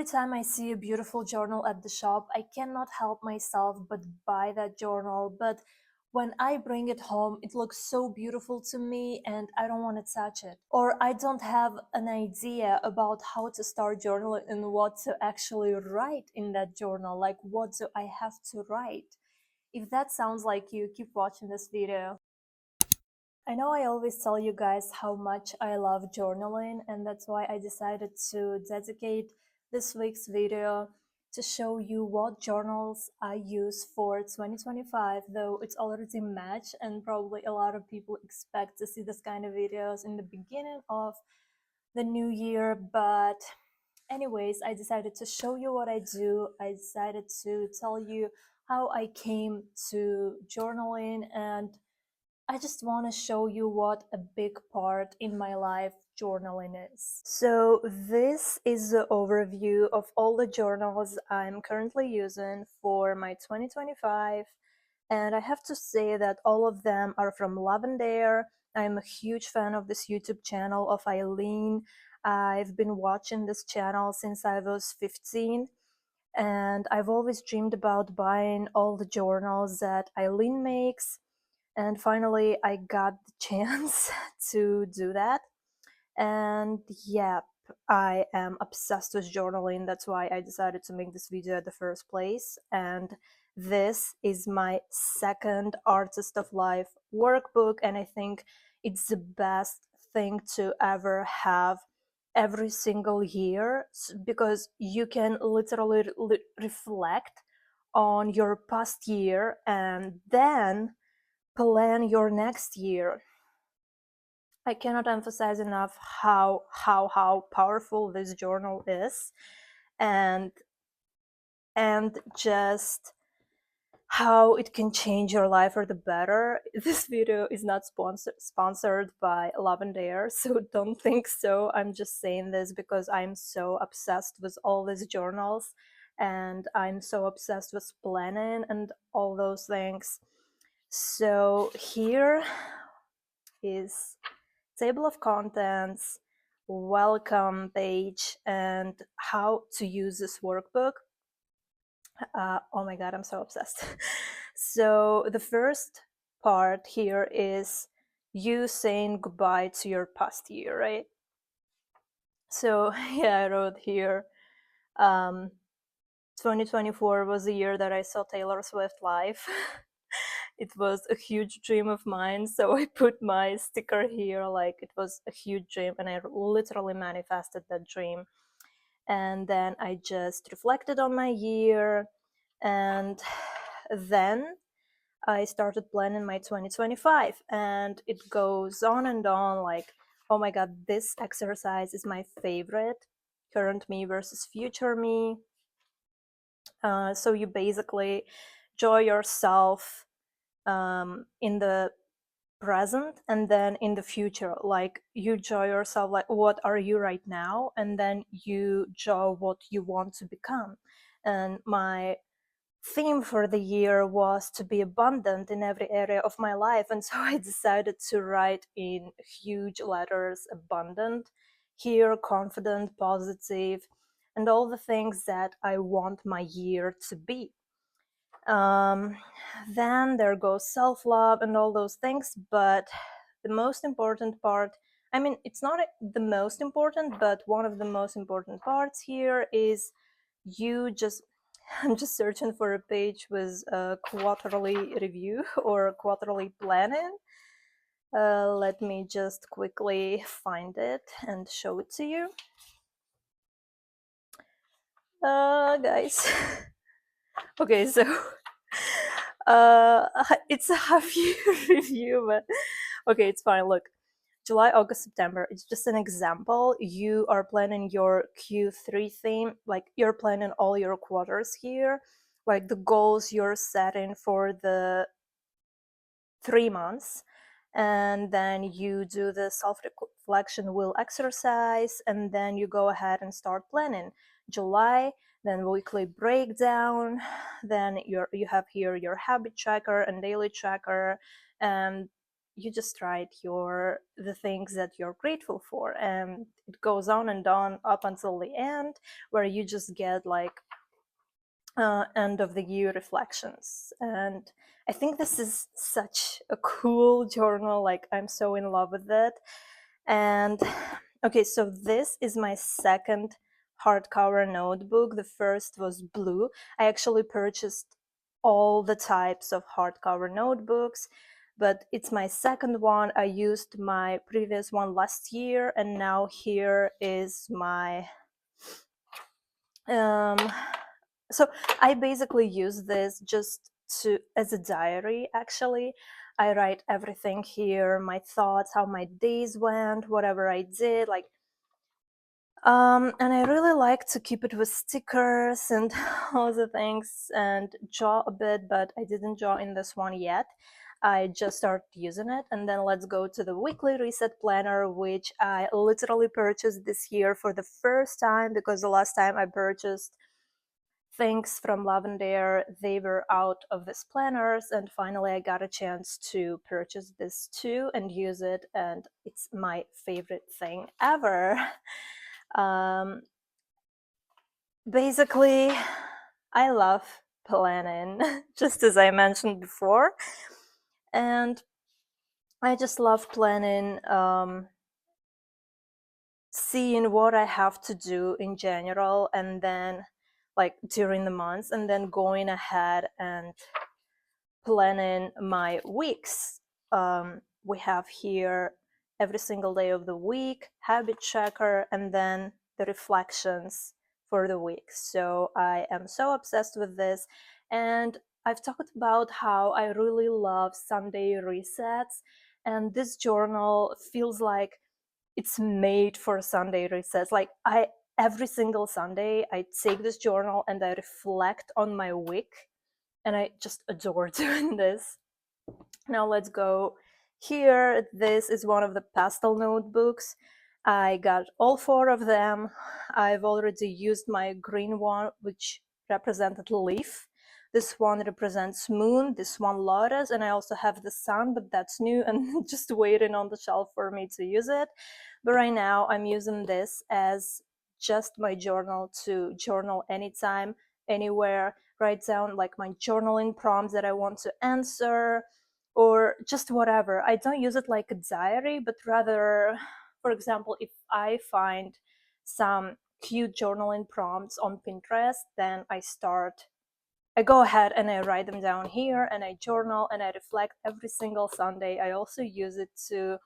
Every time I see a beautiful journal at the shop, I cannot help myself but buy that journal. But when I bring it home, it looks so beautiful to me and I don't want to touch it. Or I don't have an idea about how to start journaling and what to actually write in that journal. Like, what do I have to write? If that sounds like you, keep watching this video. I know I always tell you guys how much I love journaling, and that's why I decided to dedicate this week's video to show you what journals I use for 2025, though it's already March and probably a lot of people expect to see this kind of videos in the beginning of the new year. But anyways, I decided to show you what I do. I decided to tell you how I came to journaling, and I just want to show you what a big part in my life journaling is. So this is the overview of all the journals I'm currently using for my 2025. And I have to say that all of them are from Lavendaire. I'm a huge fan of this YouTube channel of Eileen. I've been watching this channel since I was 15. And I've always dreamed about buying all the journals that Eileen makes. And finally, I got the chance to do that. And yep, I am obsessed with journaling. That's why I decided to make this video in the first place. And this is my second Artist of Life workbook, and I think it's the best thing to ever have every single year, because you can literally reflect on your past year and then plan your next year. I cannot emphasize enough how powerful this journal is, and just how it can change your life for the better. This video is not sponsored by Lavendaire, so don't think so. I'm just saying this because I'm so obsessed with all these journals, and I'm so obsessed with planning and all those things. So here is table of contents, welcome page, and how to use this workbook. Oh my god, I'm so obsessed. So the first part here is you saying goodbye to your past year, right? So yeah, I wrote here 2024 was the year that I saw Taylor Swift live. It was a huge dream of mine, so I put my sticker here like it was a huge dream, and I literally manifested that dream. And then I just reflected on my year, and then I started planning my 2025, and it goes on and on. Like, oh my god, this exercise is my favorite. Current me versus future me. So you basically draw yourself in the present and then in the future. Like, you draw yourself like what are you right now, and then you draw what you want to become. And my theme for the year was to be abundant in every area of my life, and so I decided to write in huge letters abundant here, confident, positive, and all the things that I want my year to be. Then there goes self-love and all those things, but the most important part, I mean, it's not the most important, but one of the most important parts here is you just I'm just searching for a page with a quarterly review or quarterly planning. Let me just quickly find it and show it to you. Guys. Okay, so it's a half-year review, but okay, it's fine. Look, July, August, September, it's just an example. You are planning your Q3 theme, like you're planning all your quarters here, like the goals you're setting for the 3 months. And then you do the self-reflection wheel exercise, and then you go ahead and start planning July, then weekly breakdown, then you have here your habit tracker and daily tracker, and you just write the things that you're grateful for, and it goes on and on up until the end, where you just get like end of the year reflections. And I think this is such a cool journal. Like, I'm so in love with it. And okay, so this is my second hardcover notebook. The first was blue. I actually purchased all the types of hardcover notebooks, but it's my second one. I used my previous one last year, and now here is my so I basically use this just as a diary. Actually, I write everything here, my thoughts, how my days went, whatever I did, like and I really like to keep it with stickers and all the things, and draw a bit, but I didn't draw in this one yet. I just started using it. And then let's go to the weekly reset planner, which I literally purchased this year for the first time, because the last time I purchased things from Lavender, they were out of these planners, and finally I got a chance to purchase this too and use it, and it's my favorite thing ever. Basically, I love planning, just as I mentioned before, and I just love planning, seeing what I have to do in general, and then like during the months, and then going ahead and planning my weeks. We have here every single day of the week, habit tracker, and then the reflections for the week. So I am so obsessed with this. And I've talked about how I really love Sunday resets. And this journal feels like it's made for Sunday resets. Like, every single Sunday I take this journal and I reflect on my week, and I just adore doing this. Now let's go here. This is one of the pastel notebooks. I got all 4 of them. I've already used my green one, which represented leaf. This one represents moon, this one lotus, and I also have the sun, but that's new and just waiting on the shelf for me to use it. But right now I'm using this as just my journal to journal anytime, anywhere, write down like my journaling prompts that I want to answer, or just whatever. I don't use it like a diary, but rather, for example, if I find some cute journaling prompts on Pinterest, then I go ahead and I write them down here, and I journal and I reflect every single Sunday. I also use it to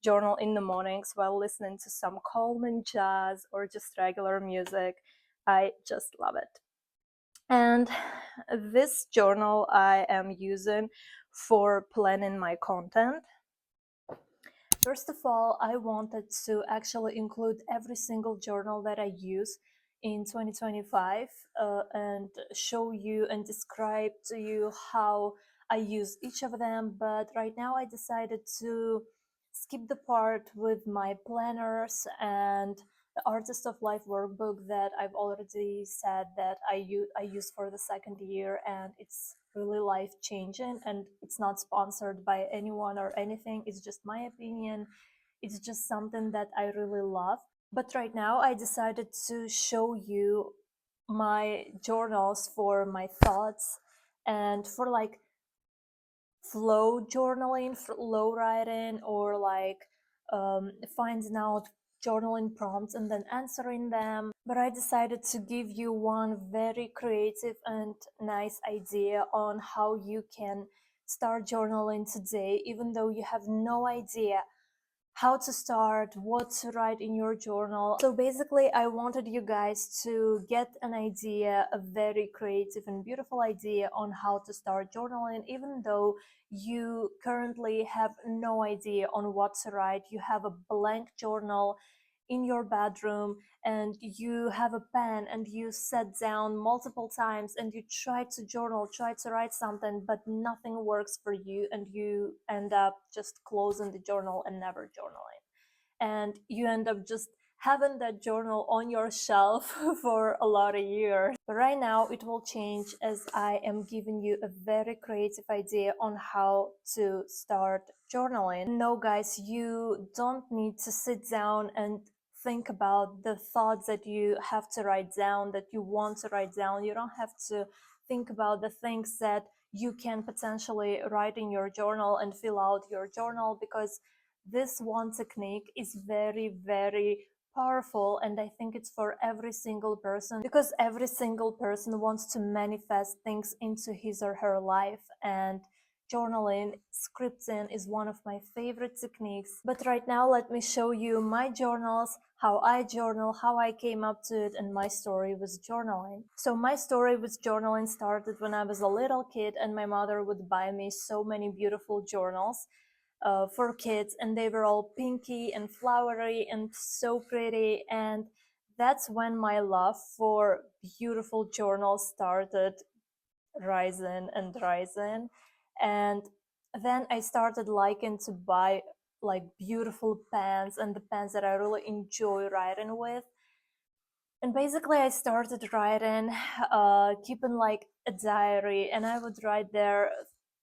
journal in the mornings while listening to some calming jazz or just regular music. I just love it. And this journal I am using for planning my content. First of all, I wanted to actually include every single journal that I use in 2025, and show you and describe to you how I use each of them. But right now I decided to skip the part with my planners and the Artist of Life workbook that I've already said that I use for the second year, and it's really life changing, and it's not sponsored by anyone or anything. It's just my opinion. It's just something that I really love. But right now I decided to show you my journals for my thoughts, and for like flow journaling, flow writing, or like finding out journaling prompts and then answering them. But I decided to give you one very creative and nice idea on how you can start journaling today, even though you have no idea how to start, what to write in your journal. So basically, I wanted you guys to get an idea, a very creative and beautiful idea on how to start journaling, even though you currently have no idea on what to write. You have a blank journal in your bedroom, and you have a pen, and you sat down multiple times and you try to journal, try to write something, but nothing works for you, and you end up just closing the journal and never journaling, and you end up just having that journal on your shelf for a lot of years. But right now it will change as I am giving you a very creative idea on how to start journaling. No, guys, you don't need to sit down and think about the thoughts that you have to write down, that you want to write down. You don't have to think about the things that you can potentially write in your journal and fill out your journal, because this one technique is very, very powerful, and I think it's for every single person, because every single person wants to manifest things into his or her life, and journaling, scripting is one of my favorite techniques. But right now, let me show you my journals, how I journal, how I came up to it, and my story with journaling. So my story with journaling started when I was a little kid, and my mother would buy me so many beautiful journals for kids, and they were all pinky and flowery and so pretty. And that's when my love for beautiful journals started rising and rising. And then I started liking to buy like beautiful pens, and the pens that I really enjoy writing with. And basically I started writing, keeping like a diary, and I would write there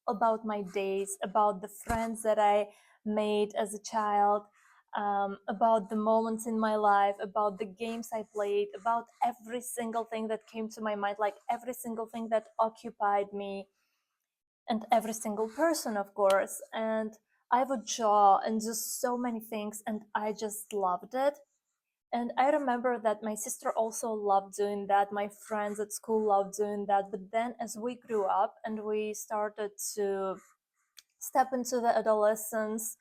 about my days, about the friends that I made as a child, about the moments in my life, about the games I played, about every single thing that came to my mind, like every single thing that occupied me, and every single person, of course. And I would draw and just so many things, and I just loved it. And I remember that my sister also loved doing that. My friends at school loved doing that. But then as we grew up and we started to step into the adolescence,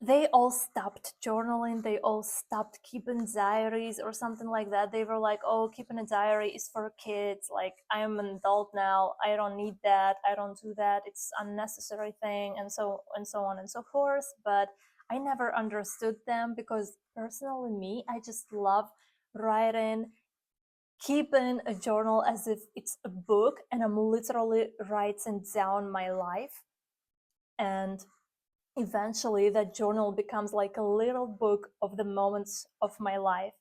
they all stopped journaling. They all stopped keeping diaries or something like that. They were like, oh, keeping a diary is for kids. Like, I am an adult now. I don't need that. I don't do that. It's unnecessary thing, and so on and so forth. But I never understood them, because personally me, I just love writing, keeping a journal as if it's a book, and I'm literally writing down my life. And eventually that journal becomes like a little book of the moments of my life.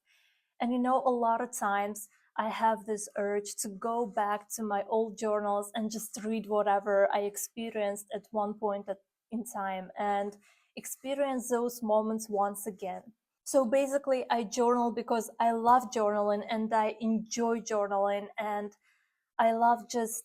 And a lot of times I have this urge to go back to my old journals and just read whatever I experienced at one point in time, and experience those moments once again. So basically I journal because I love journaling and I enjoy journaling, and I love just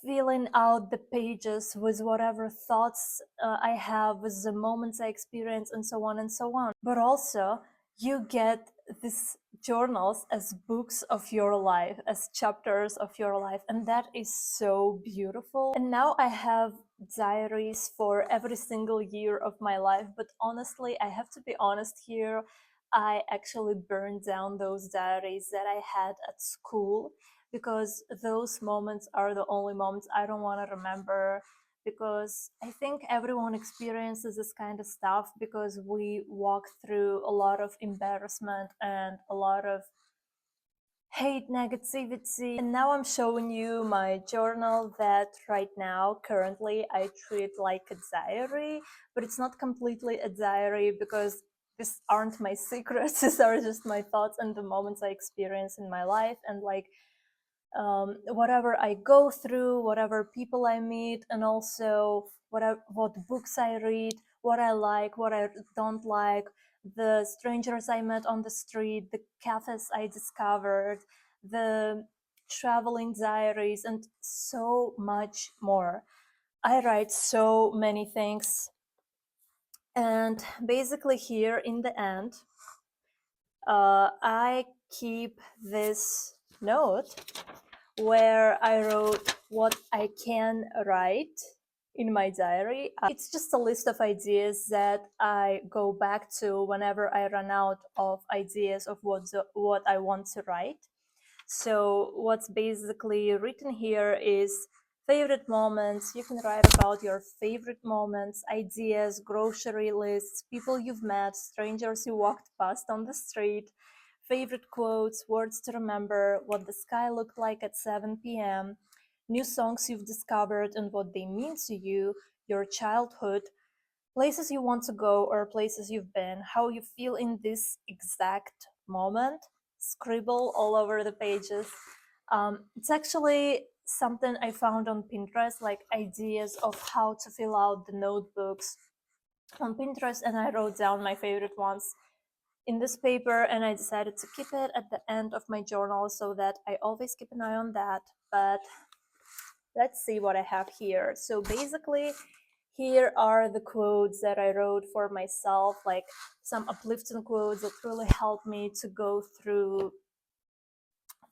filling out the pages with whatever thoughts I have, with the moments I experience, and so on and so on. But also, you get these journals as books of your life, as chapters of your life, and that is so beautiful. And now I have diaries for every single year of my life, but honestly, I have to be honest here, I actually burned down those diaries that I had at school, because those moments are the only moments I don't want to remember, because I think everyone experiences this kind of stuff, because we walk through a lot of embarrassment and a lot of hate, negativity. And now I'm showing you my journal that right now currently I treat like a diary, but it's not completely a diary, because these aren't my secrets. These are just my thoughts and the moments I experience in my life, and like whatever I go through, whatever people I meet, and also what books I read, what I like, what I don't like, the strangers I met on the street, the cafes I discovered, the traveling diaries, and so much more. I write so many things. And basically here in the end, I keep this note where I wrote what I can write in my diary. It's just a list of ideas that I go back to whenever I run out of ideas of what I want to write. So what's basically written here is favorite moments. You can write about your favorite moments, ideas, grocery lists, people you've met, strangers you walked past on the street, favorite quotes, words to remember, what the sky looked like at 7 p.m., new songs you've discovered and what they mean to you, your childhood, places you want to go or places you've been, how you feel in this exact moment. Scribble all over the pages. It's actually something I found on Pinterest, like ideas of how to fill out the notebooks on Pinterest, and I wrote down my favorite ones in this paper, and I decided to keep it at the end of my journal so that I always keep an eye on that. But let's see what I have here. So basically, here are the quotes that I wrote for myself, like some uplifting quotes that really helped me to go through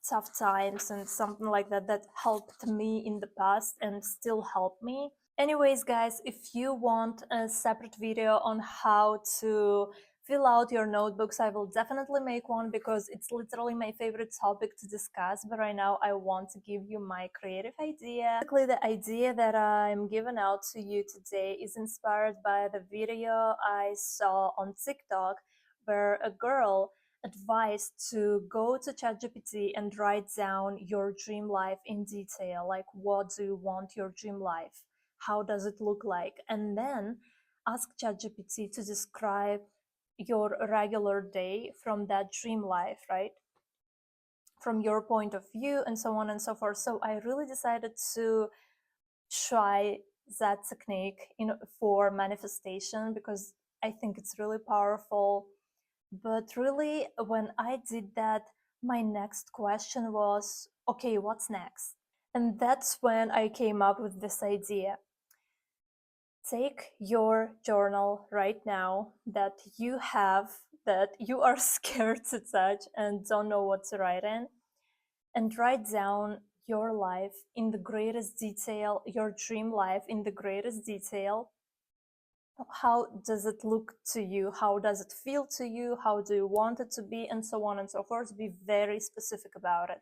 tough times and something like that, that helped me in the past and still help me. Anyways, guys, if you want a separate video on how to fill out your notebooks, I will definitely make one because it's literally my favorite topic to discuss. But right now I want to give you my creative idea. Basically, the idea that I'm giving out to you today is inspired by the video I saw on TikTok where a girl advised to go to ChatGPT and write down your dream life in detail. Like, what do you want your dream life? How does it look like? And then ask ChatGPT to describe your regular day from that dream life, right? From your point of view, and so on and so forth. So I really decided to try that technique for manifestation because I think it's really powerful. But really, when I did that, my next question was, okay, what's next? And that's when I came up with this idea. Take your journal right now that you have, that you are scared to touch and don't know what to write in, and write down your life in the greatest detail, your dream life in the greatest detail. How does it look to you? How does it feel to you? How do you want it to be? And so on and so forth. Be very specific about it.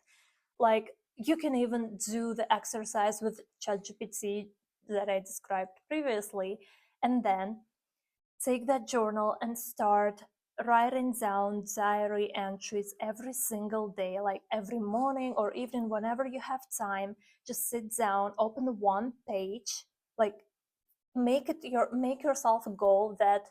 Like, you can even do the exercise with ChatGPT that I described previously, and then take that journal and start writing down diary entries every single day, like every morning or evening, whenever you have time. Just sit down, open one page, like make yourself a goal that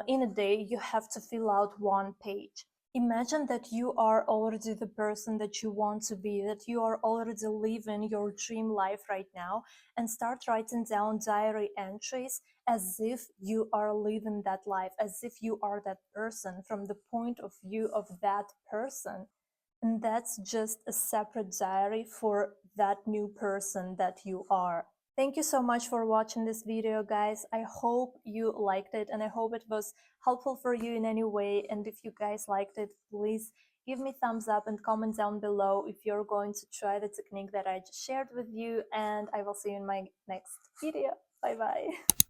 in a day you have to fill out one page. Imagine that you are already the person that you want to be, that you are already living your dream life right now, and start writing down diary entries as if you are living that life, as if you are that person from the point of view of that person. And that's just a separate diary for that new person that you are. Thank you so much for watching this video, guys. I hope you liked it and I hope it was helpful for you in any way. And if you guys liked it, please give me thumbs up and comment down below if you're going to try the technique that I just shared with you. And I will see you in my next video. Bye bye.